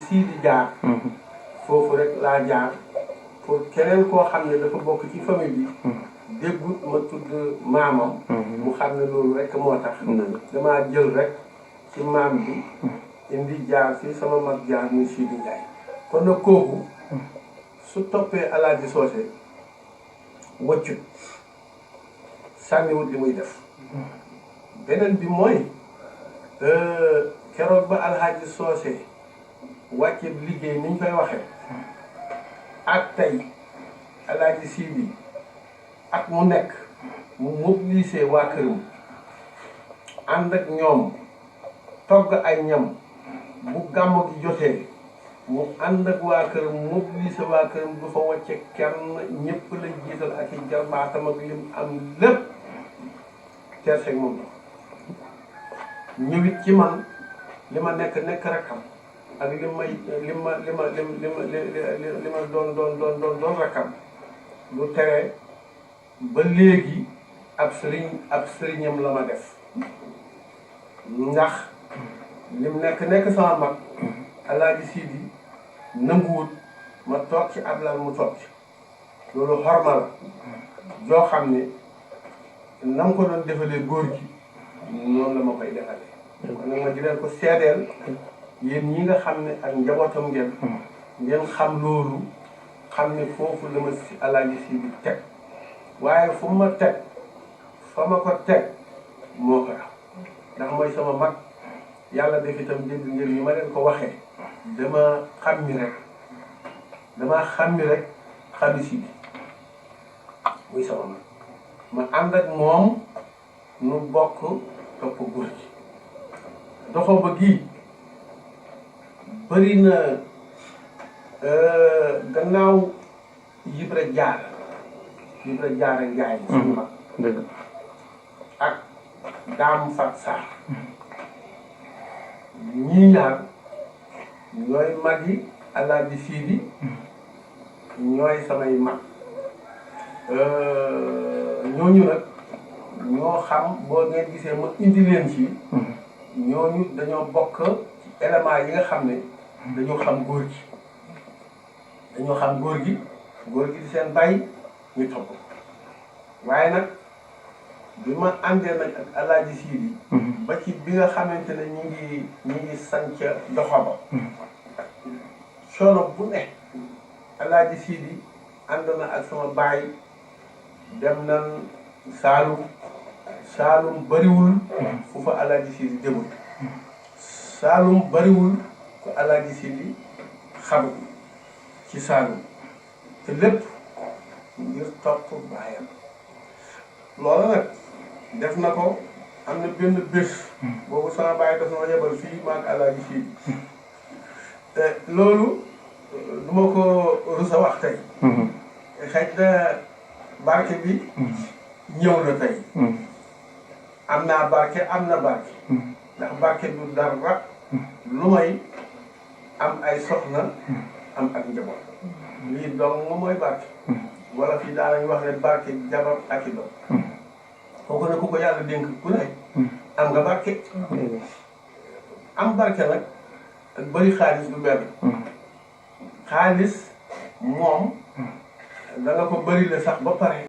Sidi jaar foofu rek laa jaar pour keneen koo xam ne dafa bokk ci famille bi déggut ma tudd maamam mu xam ne loolu rek moo tax damaa jël rek ci maam bi indi jaar fii sama mag jaar muy Sidi Ndiaye kon nag kooku su toppee Alaaji Soose waccut sànniwut li muy def beneen bi mooy keroog ba Alaaji Soose wàcce liggéey ni ñu koy waxee ak tey Alaaji Sidi ak mu nekk mu mobilisé waa këram ànd ak ñoom togg ay ñam bu gàmmu gi jotee mu ànd ak waa këram mobilisé waa këram du fa wàcce kenn ñëpp la jiital ak i jarbaatam ak lim am lépp terseeg moom ñëwit ci man li ma nekk rakkam ak li ma doon rakkam lu tere ba léegi ab sëriñam la ma def ndax lim nekk sama mag Alaaji Sidi nanguwut ma toog ci ab lal mu toog ci loolu xorma la joo xam ne nam ko doon defalee góor gi noonu la ma koy defalee kon nag ma di leen ko seedeel yéen ñi nga xam ne ak njabootam ngeen xam loolu xam ne foofu la ma si Alaaji Sidi teg waaye fu ma teg fa ma ko teg moo ko raw ndax mooy sama mag yàlla def itam dégg ngeen ni ma leen ko waxee dama xam mi rek xami Sidi muy sama mag ma ànd ak moom nu bokk topp góor gi doxo ba gii bëri na gannaaw Ibra Jaara Njaay suñu mag ak Daam Fat Sarr ñii ñaar ñooy magi Alaaji Sidi ñooy samay mag ñooñu nag ñoo xam boo ngeen gisee ma indi leen ci ñooñu dañoo bokk ci éléments yi nga xam ne dañoo xam góor gi di seen bàyyi ñu topp waaye nag bi ma àndee nag ak Alaaji Sidi ba ci bi nga xamante ne ñi ngi sanc doxa ba coono bu ne Alaaji Sidi ànd na ak sama baay dem nan Saalum bariwul fu fa Alaaji Sidi demul Saalum bariwul ku Alaaji Sidi xamul ci Saalum te lépp ngir topp baayam loolu nag def na ko am na benn bés boobu sama baay daf na ma yebal fii maag Alaaji Sidi te loolu du ma ko rus a wax tey xëy na barke bi ñëw na tey am naa barke ndax barke du dara lu may am ay soxna am ak njaboot lii dong moom mooy barke wala fii daanañu wax ne barke jabar ak i doom kooku ne ku ko yàlla dénk ku ne am nga barke am barke nag ak bëri xaalis du benn xaalis moom da nga ko bëri la sax ba pare